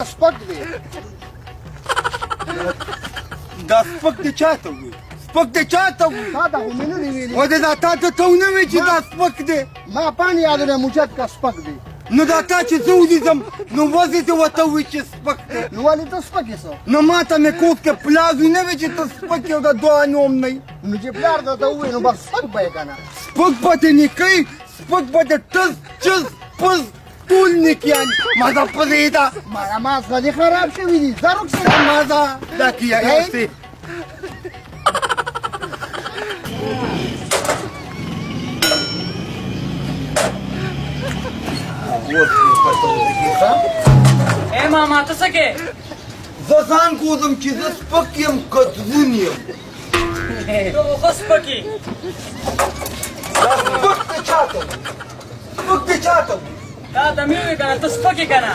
سپک دی دا سپک د چاته وي سپک د چاته وي تا ته خو مې نه دي ویلي و د دا تا ته ته ونه وی چې دا سپک دی ما پاڼې یادونه موچت کا سپک دی نو دا تا چې زه ولیدم نو وزې دې ورته ووایي چې سپک دی نو ولې ته سپک یې څه نو ما ته مې کوټ کې پلاز وي نه وی چې ته سپک یې او د دوه نوم نه یې نو چې پلار درته ووایي نو بس سپک به یې که نه سپک به دې نیکۍ سپک به د ټز چز پز ټول نیکیان مازه پرېږده ما نماز خالي خراب شوي دي زه رخصت مازه دا کیا یاستې اے ماما ته څه کې زه ځان کوزم چې زه سپک یم که دروند یم ته خو سپکې دا سپک د چاته وي سپک د چاته وي تا ته مې وویل که نه ته سپکې که نه